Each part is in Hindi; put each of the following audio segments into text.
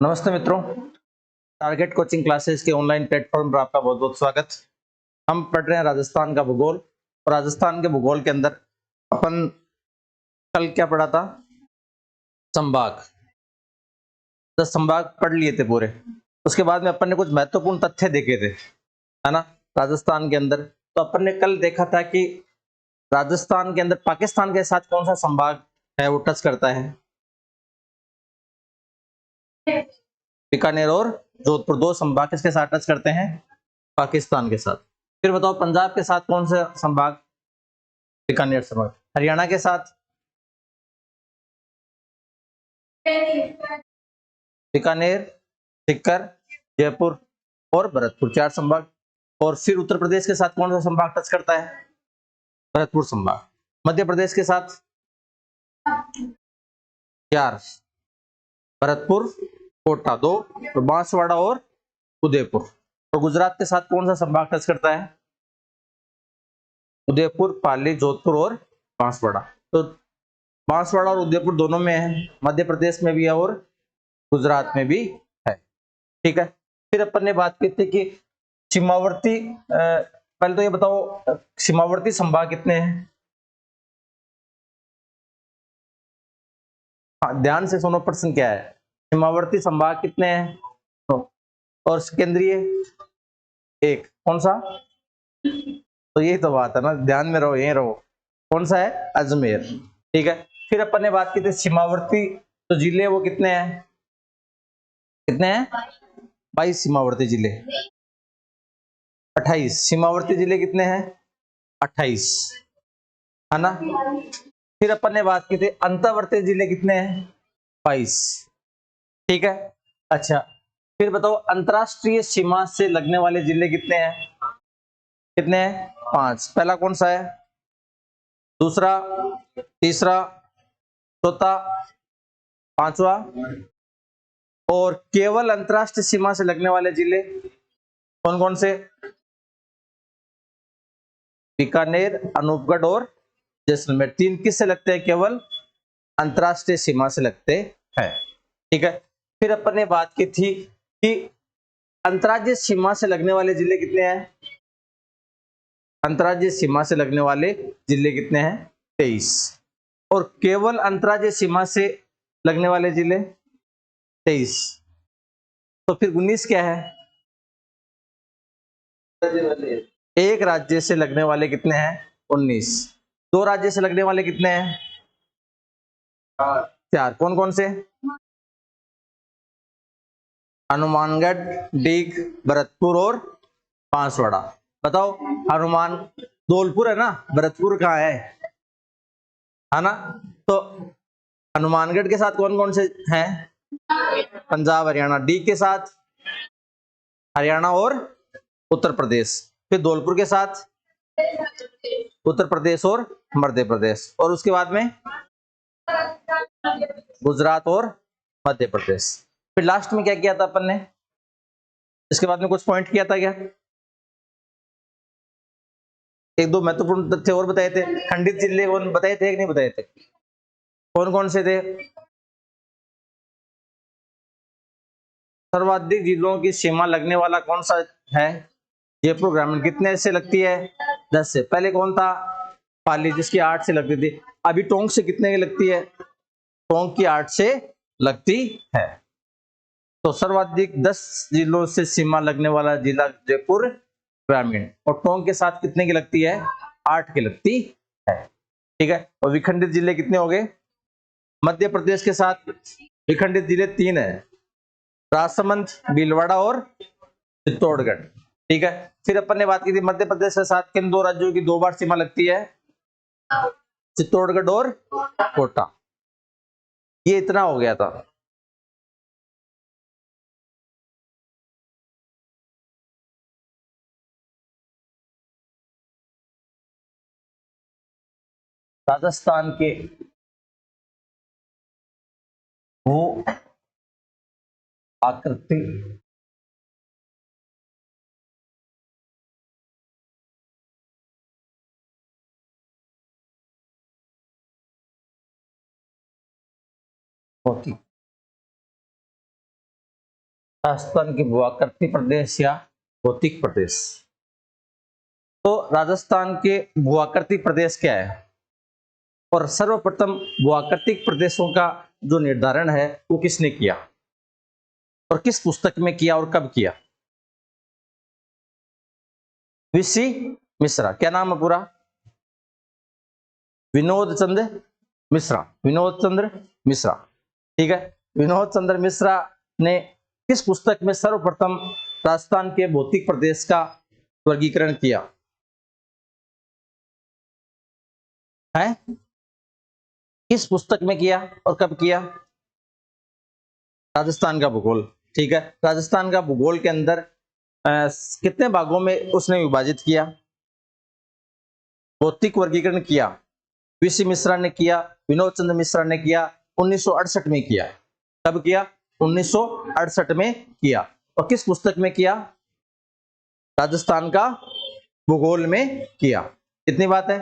नमस्ते मित्रों, टारगेट कोचिंग क्लासेस के ऑनलाइन प्लेटफॉर्म पर आपका बहुत बहुत स्वागत। हम पढ़ रहे हैं राजस्थान का भूगोल और राजस्थान के भूगोल के अंदर अपन कल क्या पढ़ा था? संभाग। 10 संभाग पढ़ लिए थे पूरे। उसके बाद में अपन ने कुछ महत्वपूर्ण तथ्य देखे थे, है ना, राजस्थान के अंदर। तो अपन ने कल देखा था कि राजस्थान के अंदर पाकिस्तान के साथ कौन सा संभाग है वो टच करता है? बीकानेर और जोधपुर, दो संभाग किसके साथ टच करते हैं? पाकिस्तान के साथ। फिर बताओ पंजाब के साथ कौन सा संभाग? बीकानेर संभाग। हरियाणा के साथ? बीकानेर, सीकर, जयपुर और भरतपुर, 4 संभाग। और फिर उत्तर प्रदेश के साथ कौन सा संभाग टच करता है? भरतपुर संभाग। मध्य प्रदेश के साथ 4, भरतपुर, कोटा 2, तो बांसवाड़ा और उदयपुर। और गुजरात के साथ कौन सा संभाग टच करता है? उदयपुर, पाली, जोधपुर और बांसवाड़ा। तो बांसवाड़ा और उदयपुर दोनों में है, मध्य प्रदेश में भी है और गुजरात में भी है। ठीक है। फिर अपन ने बात की थी कि सीमावर्ती, पहले तो ये बताओ सीमावर्ती संभाग कितने हैं? हाँ, ध्यान से सुनो, प्रश्न क्या है? सीमावर्ती संभाग कितने हैं? तो, और केंद्रीय एक, कौन सा? तो यही तो बात है ना, ध्यान में रहो, यहीं रहो। कौन सा है? अजमेर। ठीक है। फिर अपन ने बात की थी सीमावर्ती तो जिले वो कितने हैं? कितने हैं? 22 सीमावर्ती जिले। 28 सीमावर्ती जिले कितने हैं? 28, है ना। फिर अपन ने बात की थी अंतर्वर्ती जिले कितने हैं? 22। ठीक है। अच्छा, फिर बताओ अंतरराष्ट्रीय सीमा से लगने वाले जिले कितने हैं? कितने हैं? 5। पहला कौन सा है? दूसरा, तीसरा, चौथा, पांचवा। और केवल अंतरराष्ट्रीय सीमा से लगने वाले जिले कौन कौन से? बीकानेर, अनूपगढ़ और जैसलमेर। 3 किससे लगते हैं? केवल अंतरराष्ट्रीय सीमा से लगते हैं। ठीक है। फिर अपन ने बात की थी कि अंतर्राज्यीय सीमा से लगने वाले जिले कितने हैं? अंतर्राज्यीय सीमा से लगने वाले जिले कितने हैं? 23। और केवल अंतर्राज्यीय सीमा से लगने वाले जिले 23। तो फिर 19 क्या है? एक राज्य से लगने वाले कितने हैं? 19। 2 राज्य से लगने वाले कितने हैं? 4। कौन कौन से? हनुमानगढ़, डीग, भरतपुर और बांसवाड़ा। बताओ। हनुमान, धौलपुर है ना, भरतपुर कहाँ है ना। तो हनुमानगढ़ के साथ कौन कौन से हैं? पंजाब, हरियाणा। डी के साथ हरियाणा और उत्तर प्रदेश। फिर धौलपुर के साथ उत्तर प्रदेश और मध्य प्रदेश। और उसके बाद में गुजरात और मध्य प्रदेश। फिर लास्ट में क्या किया था अपन ने? इसके बाद में कुछ पॉइंट किया था क्या? एक दो महत्वपूर्ण तथ्य और बताए थे। खंडित जिले कौन बताए थे कि नहीं बताए थे? कौन कौन से थे? सर्वाधिक जिलों की सीमा लगने वाला कौन सा है? जयपुर ग्रामीण। कितने से लगती है? 10 से। पहले कौन था? पाली, जिसकी 8 से लगती थी। अभी टोंक से कितने की लगती है? टोंक की 8 से लगती है। तो सर्वाधिक 10 जिलों से सीमा लगने वाला जिला जयपुर ग्रामीण। और टोंक के साथ कितने की लगती है? 8 की लगती है। ठीक है। और विखंडित जिले कितने हो गए? मध्य प्रदेश के साथ विखंडित जिले 3 है, राजसमंद, भीलवाड़ा और चित्तौड़गढ़। ठीक है। फिर अपन ने बात की थी मध्य प्रदेश के साथ किन 2 राज्यों की 2 बार सीमा लगती है? चित्तौड़गढ़ और कोटा। ये इतना हो गया था। राजस्थान के भू आकृति होती राजस्थान के भूआकृति प्रदेश या भौतिक प्रदेश। तो राजस्थान के भूआकृतिक प्रदेश क्या है, और सर्वप्रथम भूआकृतिक प्रदेशों का जो निर्धारण है वो किसने किया और किस पुस्तक में किया और कब किया? वीसी मिश्रा। क्या नाम है पूरा? विनोद चंद्र मिश्रा। विनोद चंद्र मिश्रा, ठीक है। विनोद चंद्र मिश्रा ने किस पुस्तक में सर्वप्रथम राजस्थान के भौतिक प्रदेश का वर्गीकरण किया है? किस पुस्तक में किया और कब किया? राजस्थान का भूगोल, ठीक है। राजस्थान का भूगोल के अंदर कितने भागों में उसने विभाजित किया, भौतिक वर्गीकरण किया? वीसी मिश्रा ने किया, विनोद चंद्र मिश्रा ने किया, 1968 में किया। कब किया? 1968 में किया। और किस पुस्तक में किया? राजस्थान का भूगोल में किया। इतनी बात है।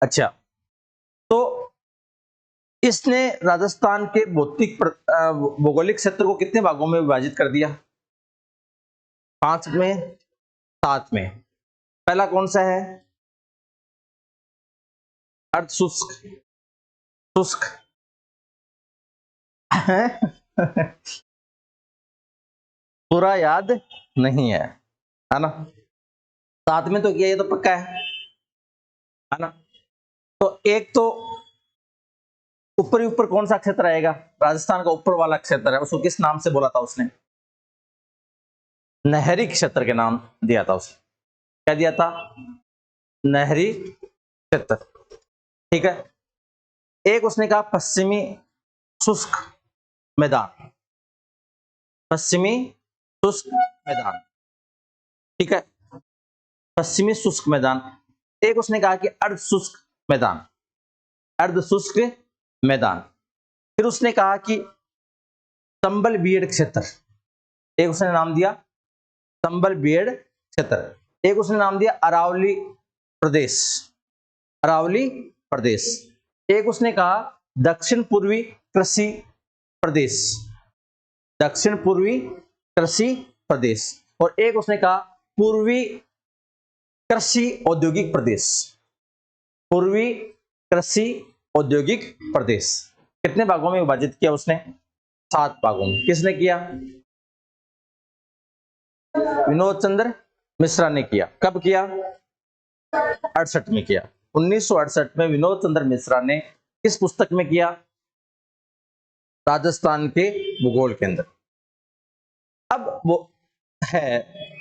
अच्छा, तो इसने राजस्थान के भौतिक भौगोलिक क्षेत्र को कितने भागों में विभाजित कर दिया? 5 में, 7 में। पहला कौन सा है? अर्ध शुष्क, शुष्क पूरा याद नहीं है ना? 7 में तो किया, ये तो पक्का है ना? तो एक तो ऊपर कौन सा क्षेत्र आएगा? राजस्थान का ऊपर वाला क्षेत्र है, उसको किस नाम से बोला था उसने? नहरी क्षेत्र के नाम दिया था उसने। क्या दिया था? नहरी क्षेत्र, ठीक है। एक उसने कहा पश्चिमी शुष्क मैदान, पश्चिमी शुष्क मैदान, ठीक है, पश्चिमी शुष्क मैदान। एक उसने कहा कि अर्ध शुष्क मैदान, अर्ध शुष्क मैदान। फिर उसने कहा कि संबल बीड़ क्षेत्र, एक उसने नाम दिया संबल बीड़ क्षेत्र। एक उसने नाम दिया अरावली प्रदेश, अरावली प्रदेश। एक उसने कहा दक्षिण पूर्वी कृषि प्रदेश, दक्षिण पूर्वी कृषि प्रदेश। और एक उसने कहा पूर्वी कृषि औद्योगिक प्रदेश, पूर्वी कृषि औद्योगिक प्रदेश। कितने भागों में विभाजित किया उसने? 7 भागों में। किसने किया? विनोद चंद्र मिश्रा ने किया। कब किया? 68 में किया। 1968 में विनोद चंद्र मिश्रा ने किस पुस्तक में किया? राजस्थान के भूगोल के अंदर। अब वो है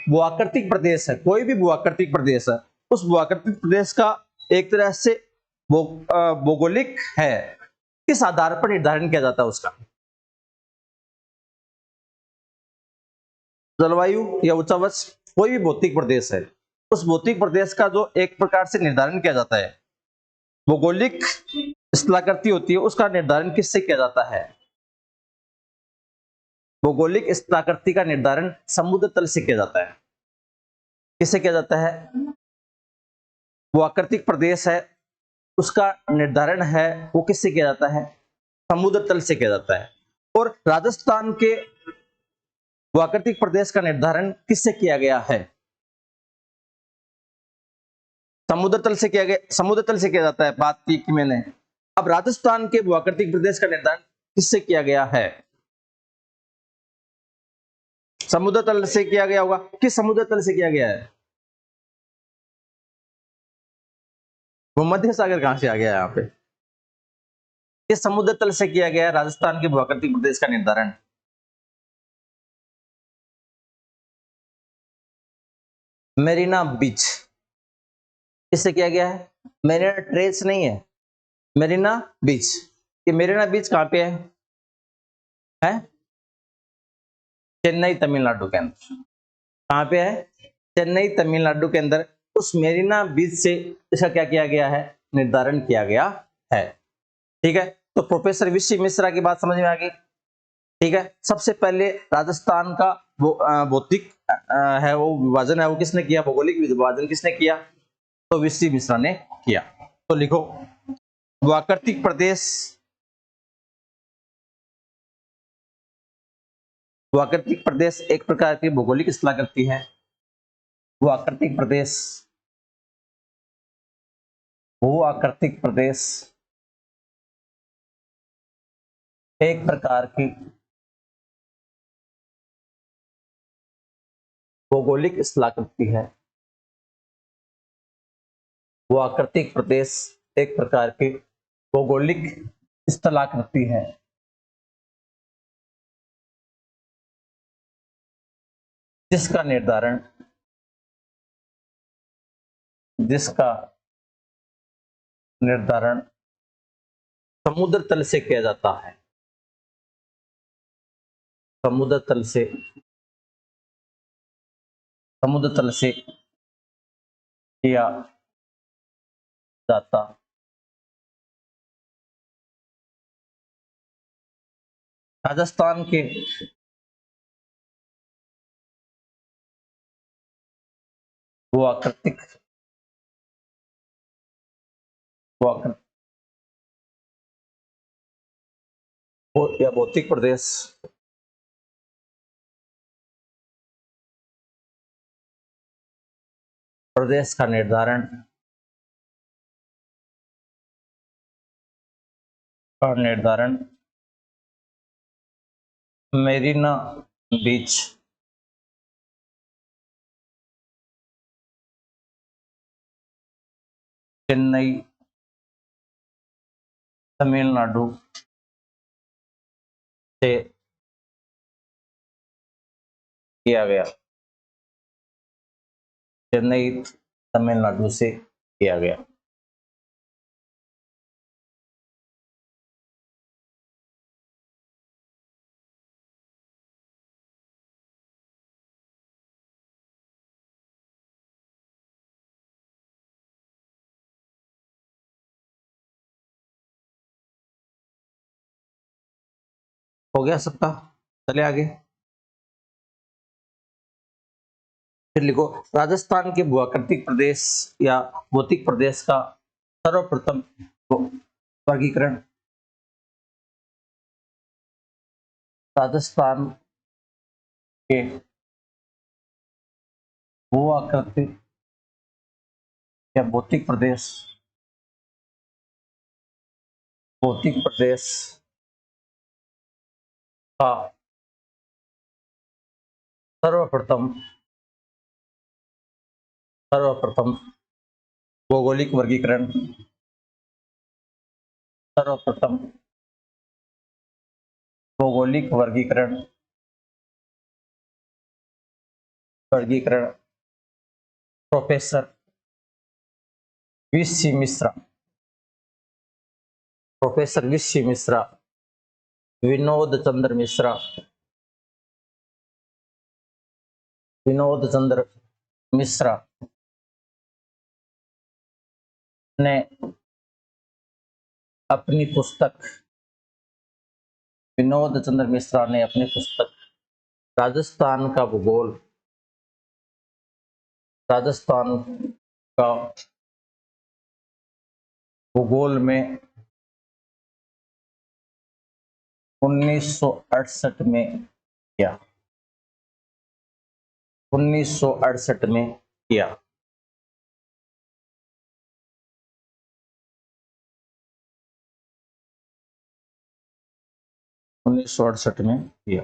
भूआकृतिक प्रदेश है, कोई भी भूआकृतिक प्रदेश है, उस भूआकृतिक प्रदेश का एक तरह से भौगोलिक है, किस आधार पर निर्धारण किया जाता है उसका? जलवायु या उच्चावच, कोई भी भौतिक प्रदेश है, उस भौतिक प्रदेश का जो एक प्रकार से निर्धारण किया जाता है, भौगोलिक स्थलाकृति होती है, उसका निर्धारण किससे किया जाता है? भौगोलिक स्थलाकृति का निर्धारण समुद्र तल से किया जाता है। किससे किया जाता है? भूआकृतिक प्रदेश है, उसका निर्धारण है वो किससे किया जाता है? समुद्र तल से किया जाता है। और राजस्थान के भूआकृतिक प्रदेश का निर्धारण किससे किया गया है? समुद्र तल से किया गया, समुद्र तल से किया जाता है, बात की मैंने। अब राजस्थान के भूआकृतिक प्रदेश का निर्धारण किससे किया गया है? समुद्र तल से किया गया होगा। किस समुद्र तल से किया गया है? भूमध्य सागर कहां से आ गया यहाँ पे? किस समुद्र तल से किया गया है राजस्थान के भूआकृतिक प्रदेश का निर्धारण? मेरीना बीच, किससे किया गया है? मेरीना ट्रेस नहीं है, मेरीना बीच। ये मेरीना बीच कहां पे है? चेन्नई तमिलनाडु के अंदर। कहां पे है? चेन्नई तमिलनाडु के अंदर। उस मेरीना बीच से इसका क्या किया गया है? निर्धारण किया गया है, ठीक है। तो प्रोफेसर वीसी मिश्रा की बात समझ में आ गई, ठीक है। सबसे पहले राजस्थान का भौतिक है वो विभाजन है वो किसने किया? भौगोलिक विभाजन किसने किया? तो वीसी मिश्रा ने किया। तो लिखो भूआकृतिक प्रदेश भूआकृतिक प्रदेश एक प्रकार की भौगोलिक स्थलाकृति है। भूआकृतिक प्रदेश, भूआकृतिक प्रदेश एक प्रकार की भौगोलिक स्थलाकृति है। भूआकृतिक प्रदेश एक प्रकार की भौगोलिक स्थलाकृति है जिसका निर्धारण समुद्र तल से किया जाता है। समुद्र तल से किया जाता राजस्थान के भूआकृतिक या भौतिक प्रदेश का निर्धारण मेरीना बीच, चेन्नई, तमिलनाडु से किया गया। चेन्नई तमिलनाडु से किया गया। हो गया सबका? चले आगे। फिर लिखो, राजस्थान के भूआकृतिक प्रदेश या भौतिक प्रदेश का सर्वप्रथम वर्गीकरण। राजस्थान के भूआकृतिक या भौतिक प्रदेश का सर्वप्रथम भौगोलिक वर्गीकरण, सर्वप्रथम भौगोलिक वर्गीकरण प्रोफेसर वीसी मिश्रा, विनोद चंद्र मिश्रा ने अपनी पुस्तक राजस्थान का भूगोल में 1968 में किया। 1968 में किया।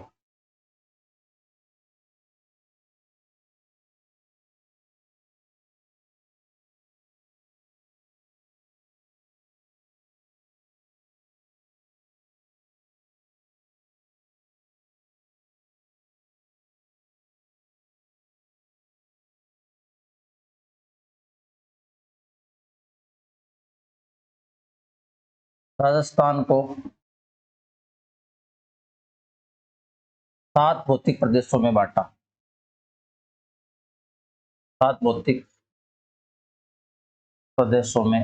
राजस्थान को 7 भौतिक प्रदेशों में बांटा। 7 भौतिक प्रदेशों में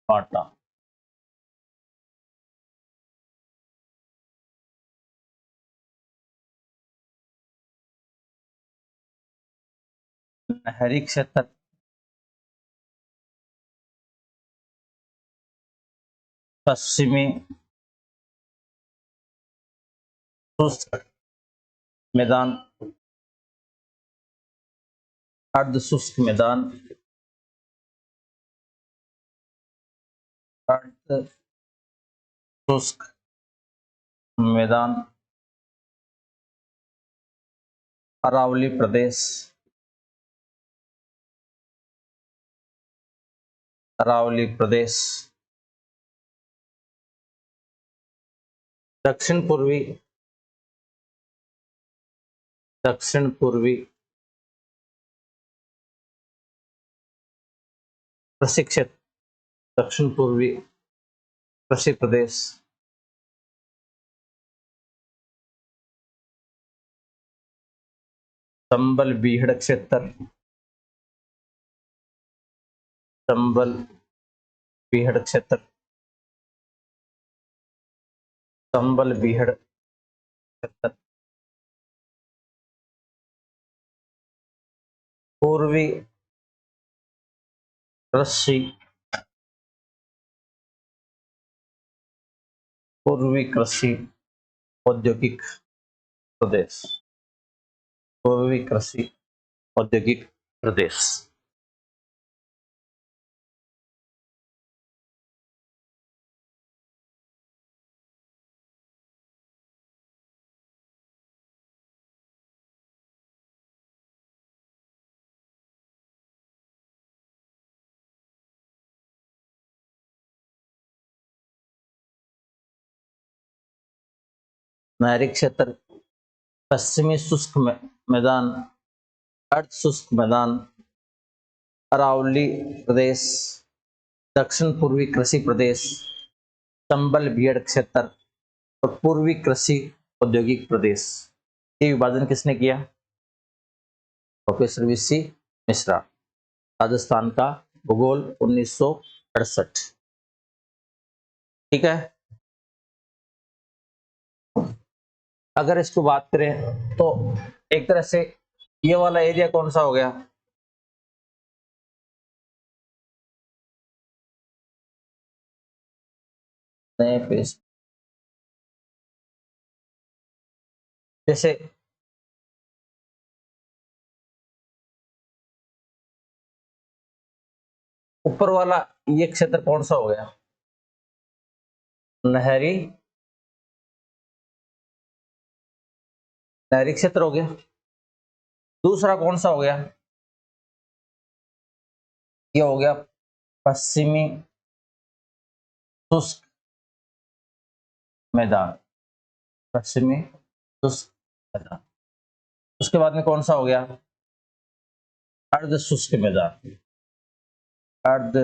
बांटा। नहरी क्षेत्र, पश्चिमी शुष्क मैदान, अर्ध शुष्क मैदान, अर्ध शुष्क मैदान, अरावली प्रदेश, अरावली प्रदेश, दक्षिण पूर्वी, दक्षिण पूर्वी कृषि क्षेत्र, दक्षिण पूर्वी कृषि प्रदेश, चंबल बीहड़ क्षेत्र, चंबल बीहड़ क्षेत्र, चंबल बीहड़ क्षेत्र, पूर्वी कृषि, पूर्वी कृषि औद्योगिक प्रदेश, पूर्वी कृषि औद्योगिक प्रदेश। नहरी क्षेत्र, पश्चिमी शुष्क मैदान, अर्ध शुष्क मैदान, अरावली प्रदेश, दक्षिण पूर्वी कृषि प्रदेश, चंबल बीहड़ क्षेत्र और पूर्वी कृषि औद्योगिक प्रदेश। ये विभाजन किसने किया? Professor VC Mishra. राजस्थान का भूगोल 1968। ठीक है। अगर इसको बात करें तो एक तरह से ये वाला एरिया कौन सा हो गया? नए पेज, जैसे ऊपर वाला ये क्षेत्र कौन सा हो गया? नहरी, नहरी क्षेत्र हो गया। दूसरा कौन सा हो गया? ये हो गया पश्चिमी शुष्क मैदान, पश्चिमी शुष्क मैदान। उसके बाद में कौन सा हो गया? अर्ध शुष्क मैदान, अर्ध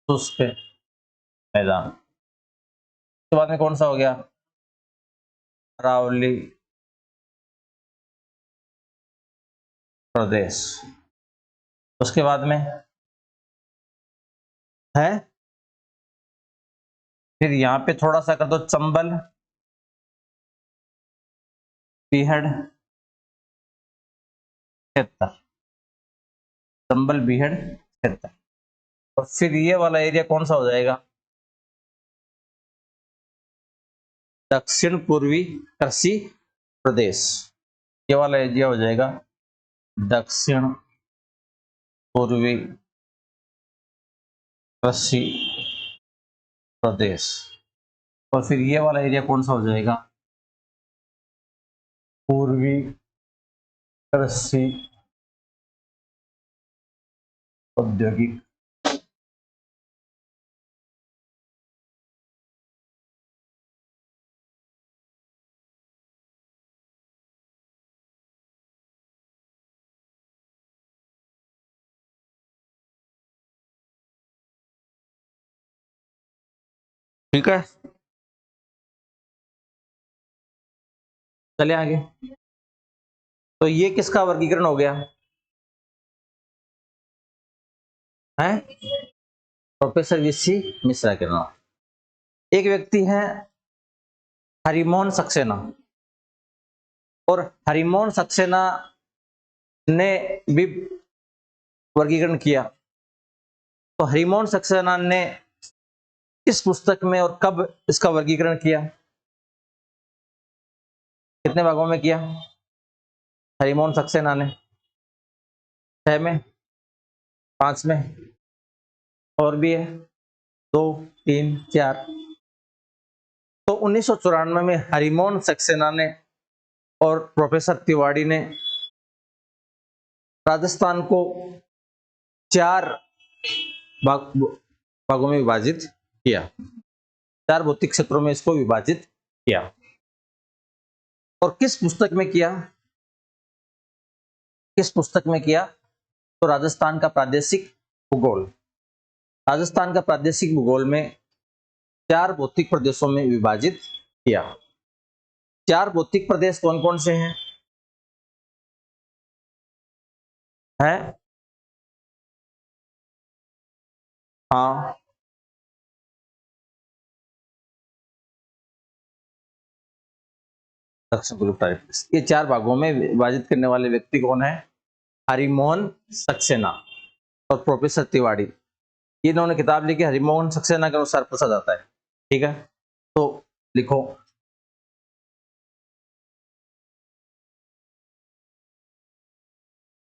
शुष्क मैदान। उसके बाद में कौन सा हो गया? अरावली प्रदेश। उसके बाद में है, फिर यहां पे थोड़ा सा कर दो चंबल बीहड़ क्षेत्र, चंबल बीहड़ क्षेत्र। और फिर ये वाला एरिया कौन सा हो जाएगा? दक्षिण पूर्वी कृषि प्रदेश। ये वाला एरिया हो जाएगा दक्षिण पूर्वी कृषि प्रदेश। और फिर ये वाला एरिया कौन सा हो जाएगा? पूर्वी कृषि औद्योगिक ठीक है। चले आगे। तो ये किसका वर्गीकरण हो गया है? प्रोफेसर वीसी मिश्रा के नाम। एक व्यक्ति है हरिमोहन सक्सेना, और हरिमोहन सक्सेना ने भी वर्गीकरण किया। तो हरिमोहन सक्सेना ने किस पुस्तक में और कब इसका वर्गीकरण किया? कितने भागों में किया हरिमोहन सक्सेना ने? 6 में, 5 में, और भी है 2, 3, 4। तो 1994 में हरिमोहन सक्सेना ने और प्रोफेसर तिवारी ने राजस्थान को 4 भागों में विभाजित किया, 4 भौतिक क्षेत्रों में इसको विभाजित किया। और किस पुस्तक में किया? किस पुस्तक में किया? तो राजस्थान का प्रादेशिक भूगोल। राजस्थान का प्रादेशिक भूगोल में 4 भौतिक प्रदेशों में विभाजित किया। 4 भौतिक प्रदेश कौन कौन से हैं? हाँ, दक्षिण पूर्व प्रदेश। ये 4 भागों में विभाजित करने वाले व्यक्ति कौन है? हरिमोहन सक्सेना और प्रोफेसर तिवारी। ये इन्होंने किताब लिखी, हरिमोहन सक्सेना के अनुसार पूछा जाता है। ठीक है, तो लिखो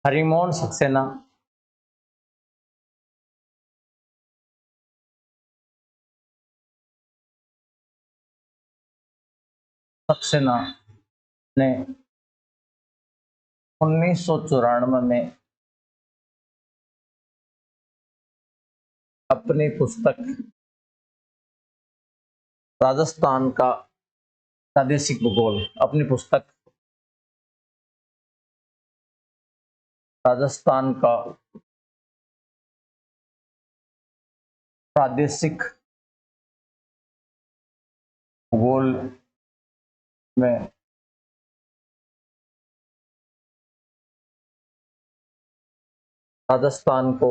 हरिमोहन सक्सेना सक्सेना ने 1994 में अपनी पुस्तक राजस्थान का प्रादेशिक भूगोल, अपनी पुस्तक राजस्थान का प्रादेशिक भूगोल में राजस्थान को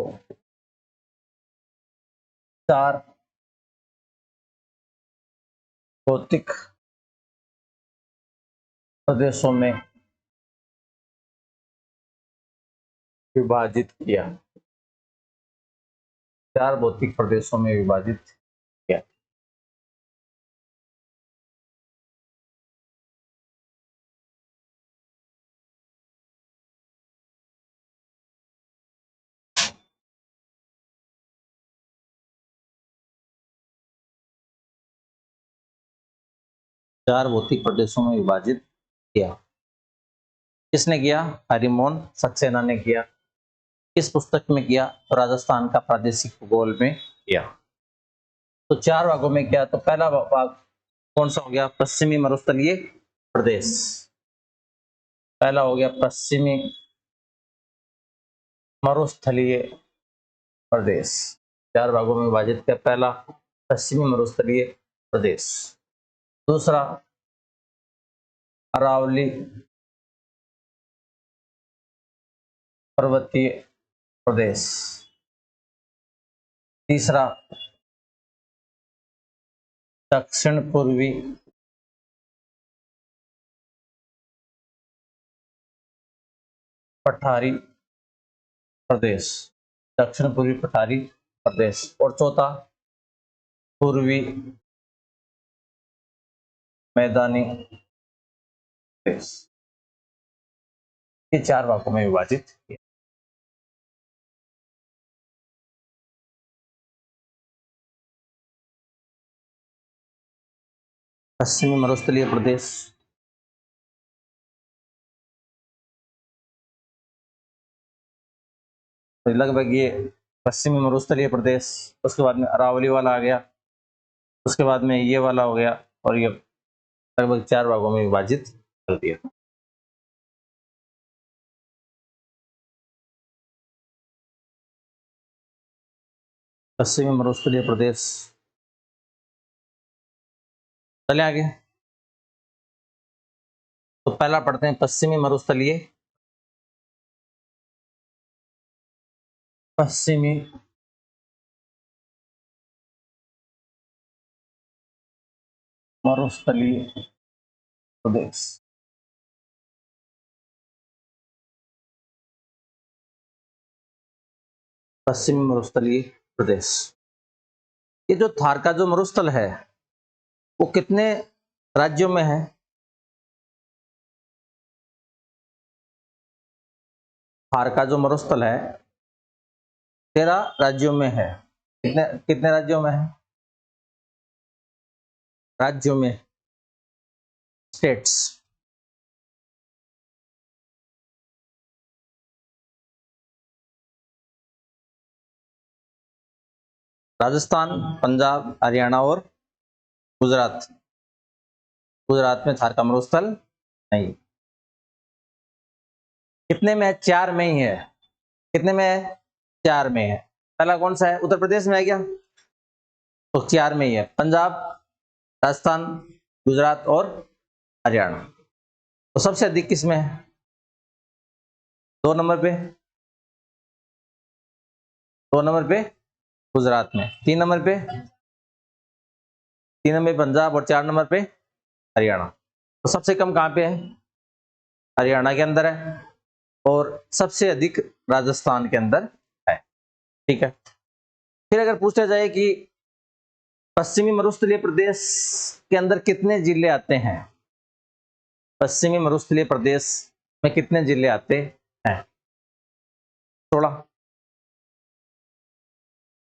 4 भौतिक प्रदेशों में विभाजित किया। 4 भौतिक प्रदेशों में विभाजित किया। चार भौतिक प्रदेशों में विभाजित किया। किसने किया? हरिमोहन सक्सेना ने किया। किस पुस्तक में किया? तो राजस्थान का प्रादेशिक भूगोल में किया। तो 4 भागों में किया। तो पहला भाग कौन सा हो गया? पश्चिमी मरुस्थलीय प्रदेश। पहला हो गया पश्चिमी मरुस्थलीय प्रदेश। 4 भागों में विभाजित किया। पहला पश्चिमी मरुस्थलीय प्रदेश। दूसरा अरावली पर्वतीय प्रदेश। तीसरा दक्षिण पूर्वी पठारी प्रदेश। दक्षिण पूर्वी पठारी प्रदेश। और चौथा पूर्वी मैदानी प्रदेश। ये 4 भागों में विभाजित किया। पश्चिमी मरुस्थलीय प्रदेश, तो लगभग ये पश्चिमी मरुस्थलीय प्रदेश। उसके बाद में अरावली वाला आ गया। उसके बाद में ये वाला हो गया। और ये लगभग 4 भागों में विभाजित कर दिया। पश्चिमी मरुस्थलीय प्रदेश। चले आगे। तो पहला पढ़ते हैं पश्चिमी मरुस्थलीय पश्चिमी मरुस्थलीय प्रदेश। पश्चिमी मरुस्थलीय प्रदेश। ये जो थार का जो मरुस्थल है वो कितने राज्यों में है? थार का जो मरुस्थल है 13 राज्यों में है। कितने कितने राज्यों में है? राज्यों में, स्टेट्स। राजस्थान, पंजाब, हरियाणा और गुजरात। गुजरात में थार का मरुस्थल नहीं। कितने में है? 4 में ही है। कितने में है? 4 में है। पहला कौन सा है? उत्तर प्रदेश में है क्या? तो 4 में ही है। पंजाब, राजस्थान, गुजरात और हरियाणा। तो सबसे अधिक किसमें है? 2 नंबर पे, 2 नंबर पे गुजरात में, 3 नंबर पे, 3 नंबर पे पंजाब और 4 नंबर पे हरियाणा। तो सबसे कम कहां पे है? हरियाणा के अंदर है और सबसे अधिक राजस्थान के अंदर है। ठीक है। फिर अगर पूछा जाए कि पश्चिमी मरुस्थलीय प्रदेश के अंदर कितने जिले आते हैं? पश्चिमी मरुस्थलीय प्रदेश में कितने जिले आते हैं? 16।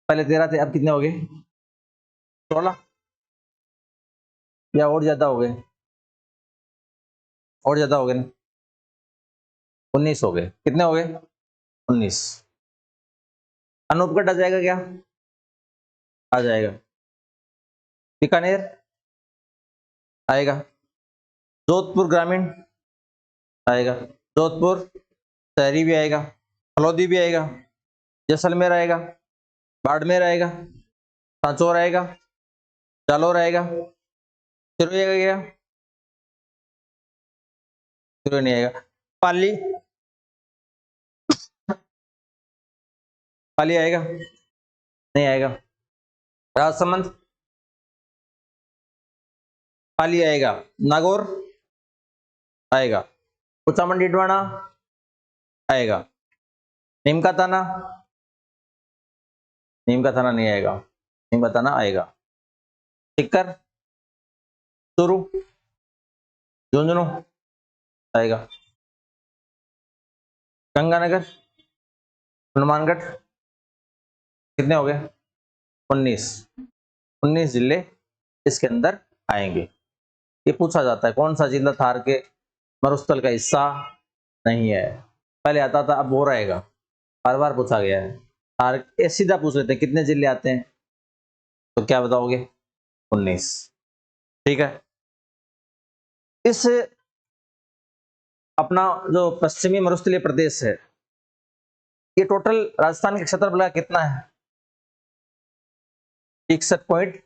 पहले 13 थे, अब कितने हो गए? 16 या और ज्यादा हो गए? और ज्यादा हो गए ना? 19 हो गए। कितने हो गए? 19। अनूपगढ़ आ जाएगा क्या? आ जाएगा। बीकानेर आएगा। जोधपुर ग्रामीण आएगा। जोधपुर शहरी भी आएगा। फलौदी भी आएगा। जैसलमेर आएगा। बाड़मेर आएगा। सांचौर आएगा। जालौर आएगा। सिरोही आएगा। सिरोही नहीं आएगा। पाली, पाली आएगा? नहीं आएगा। राजसमंद, पाली आएगा। नागौर आएगा। कुचामन डिडवाना आएगा। नीम का थाना, नीम का थाना नहीं आएगा। नीम का थाना आएगा। टिक्कर, चूरू, झुंझुनू आएगा। गंगानगर, हनुमानगढ़। कितने हो गए? 19। 19 जिले इसके अंदर आएंगे। ये पूछा जाता है कौन सा जिला थार के मरुस्थल का हिस्सा नहीं है? पहले आता था, अब हो रहेगा। बार बार पूछा गया है। थार ये सीधा पूछ लेते हैं कितने जिले आते हैं, तो क्या बताओगे? 19। ठीक है। इस अपना जो पश्चिमी मरुस्थलीय प्रदेश है, ये टोटल राजस्थान के क्षेत्रफल का कितना है? 61.13,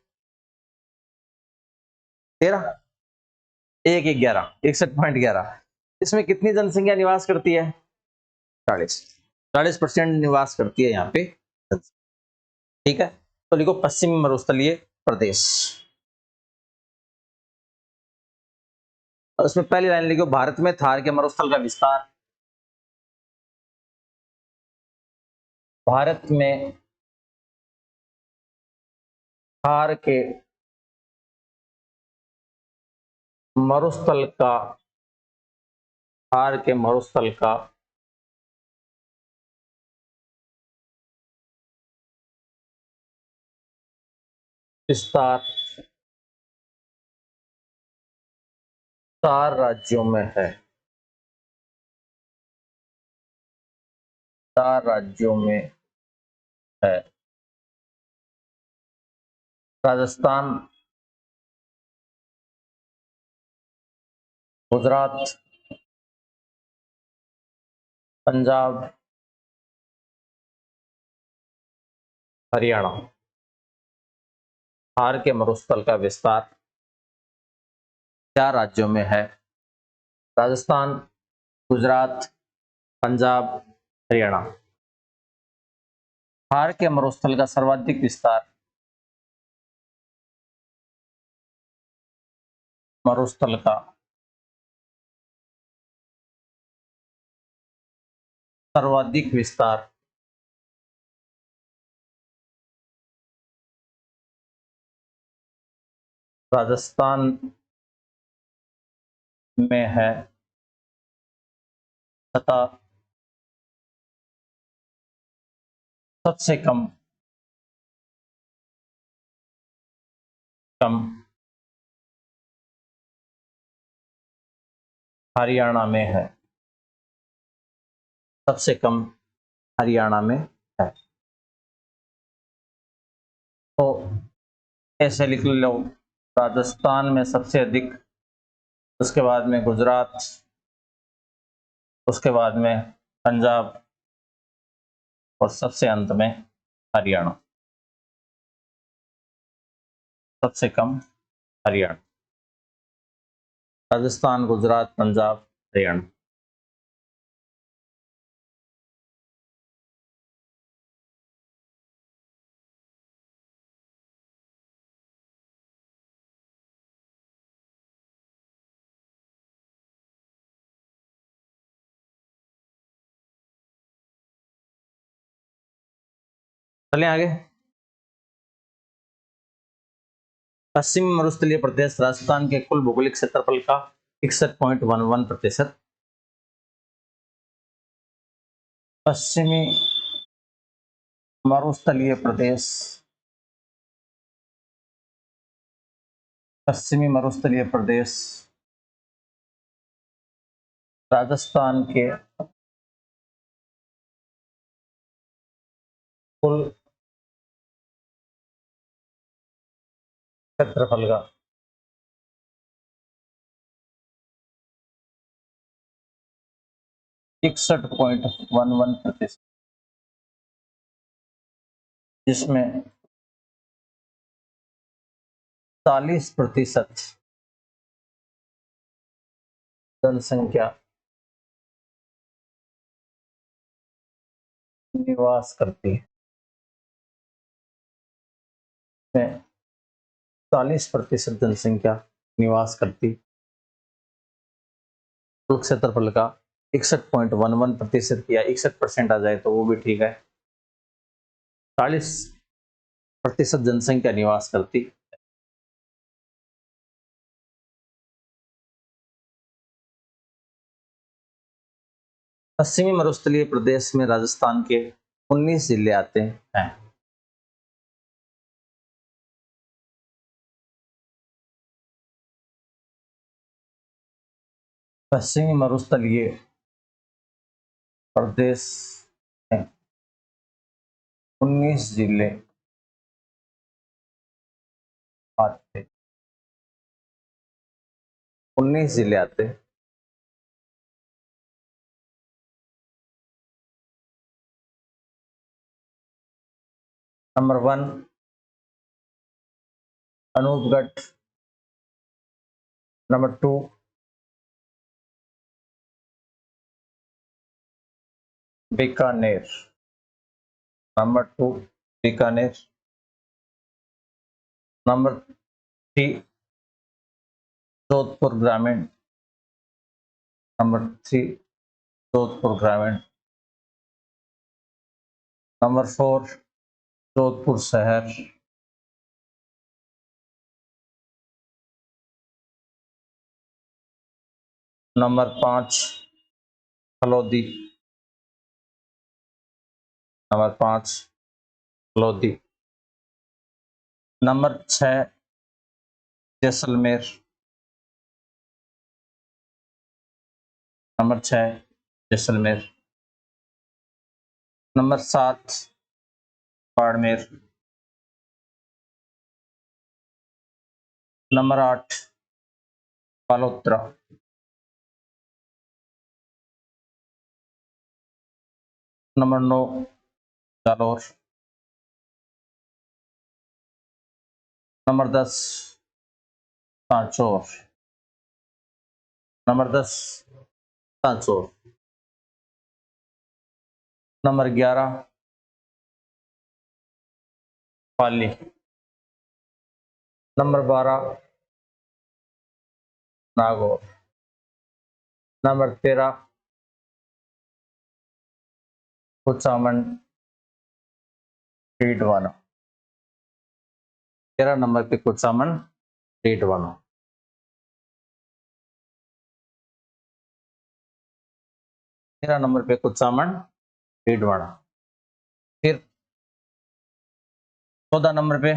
61.11। इसमें कितनी जनसंख्या निवास करती है? 40% निवास करती है यहाँ पे। ठीक है। तो लिखो पश्चिमी मरुस्थलीय प्रदेश। उसमें पहली लाइन लिखो, भारत में थार के मरुस्थल का विस्तार। भारत में थार के मरुस्थल का, थार के मरुस्थल का विस्तार 4 राज्यों में है। 4 राज्यों में है। राजस्थान, गुजरात, पंजाब, हरियाणा। थार के मरुस्थल का विस्तार 4 राज्यों में है। राजस्थान, गुजरात, पंजाब, हरियाणा। थार के मरुस्थल का सर्वाधिक विस्तार, मरुस्थल का सर्वाधिक विस्तार राजस्थान में है तथा सबसे कम कम हरियाणा में है, सबसे कम हरियाणा में है। तो ऐसे लिख लो, राजस्थान में सबसे अधिक, उसके बाद में गुजरात, उसके बाद में पंजाब और सबसे अंत में हरियाणा, सबसे कम हरियाणा। राजस्थान, गुजरात, पंजाब, हरियाणा। चलें आगे। पश्चिमी मरुस्थलीय प्रदेश राजस्थान के कुल भौगोलिक क्षेत्रफल का 61.11%। पश्चिमी मरुस्थलीय प्रदेश, पश्चिमी मरुस्थलीय प्रदेश राजस्थान के कुल क्षेत्रफल का 61.11%, जिसमें 40% जनसंख्या निवास करती है, 40% जनसंख्या निवास करती, कुल क्षेत्रफल का 61.11% या 61% आ जाए तो वो भी ठीक है। 40% जनसंख्या निवास करती। पश्चिमी मरुस्थलीय प्रदेश में राजस्थान के 19 जिले आते हैं। पश्चिमी मरुस्थलीय प्रदेश में 19 जिले आते, 19 जिले आते। Number 1 Anupgarh, number 2 Bikaner, number 2 Bikaner, number 3 Jodhpur ग्रामीण, नंबर 3 जोधपुर ग्रामीण, नंबर 4 जोधपुर शहर, number 5 Phalodi, number 5 Phalodi, number 6 Jaisalmer, number 6 Jaisalmer, number 7 Barmer, number 8 Balotra, number 9 Jalore, number 10 Sanchore, number 10 Sanchore, number 11 Pali, number 12 Nagaur, number 13 Kuchaman Didwana, 13 number पे कुचामन डीडवाना। 13 नंबर पे कुचामन डीडवाना। फिर 14 नंबर पे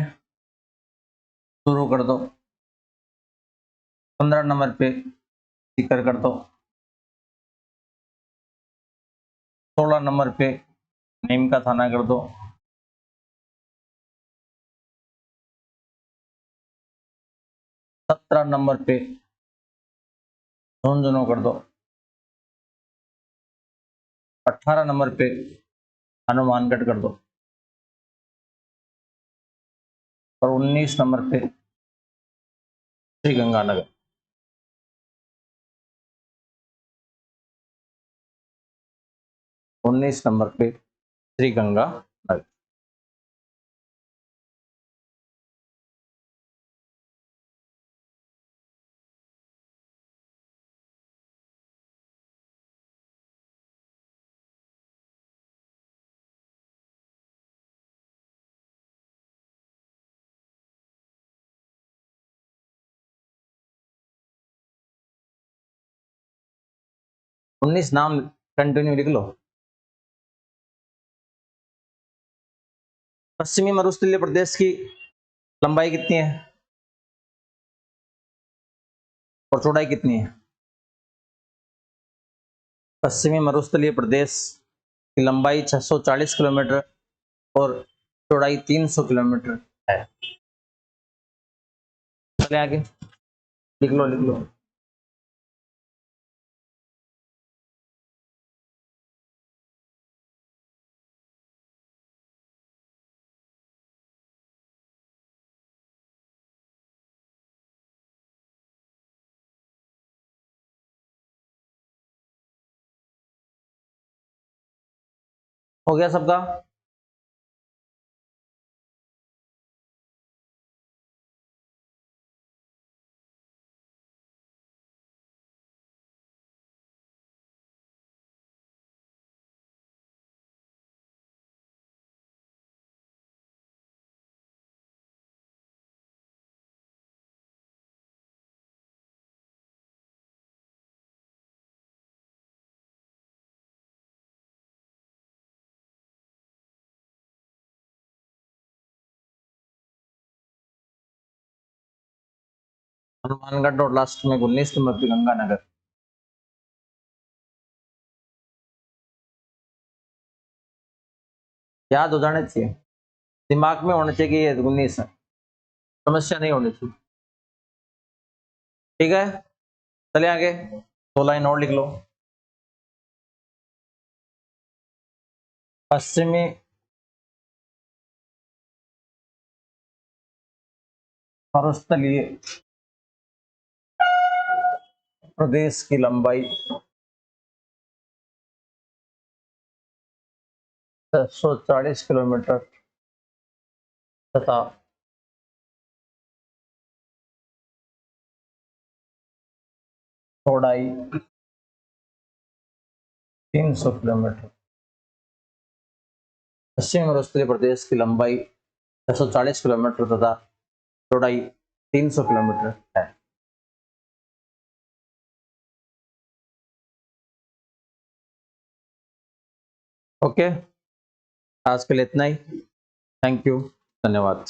शुरू कर दो, 15 नंबर पे सीकर कर दो, 16 नंबर पे नीम का थाना कर दो, 17 नंबर पे झुंझुनू कर दो, 18 नंबर पे हनुमानगढ़ कर दो और 19 नंबर पे श्रीगंगानगर। 19 नंबर पे श्रीगंगानगर। उन्नीस नाम कंटिन्यू लिख लो। पश्चिमी मरुस्थलीय प्रदेश की लंबाई कितनी है और चौड़ाई कितनी है? पश्चिमी मरुस्थलीय प्रदेश की लंबाई 640 किलोमीटर और चौड़ाई 300 किलोमीटर है। चले आगे, लिख लो लिख लो। हो गया सबका? हनुमानगढ़ और लास्ट में 19 नंबर पे गंगानगर। याद हो जाने चाहिए, दिमाग में होने चाहिए कि ये 19 है, समस्या नहीं होनी चाहिए। ठीक है, चले आगे, 2 लाइन और लिख लो। पश्चिमी मरुस्थलीय प्रदेश की लंबाई 640 किलोमीटर तथा चौड़ाई 300 किलोमीटर। पश्चिमी मरुस्थलीय प्रदेश की लंबाई 640 किलोमीटर तथा चौड़ाई 300 किलोमीटर है। ओके, आज के लिए इतना ही। थैंक यू, धन्यवाद।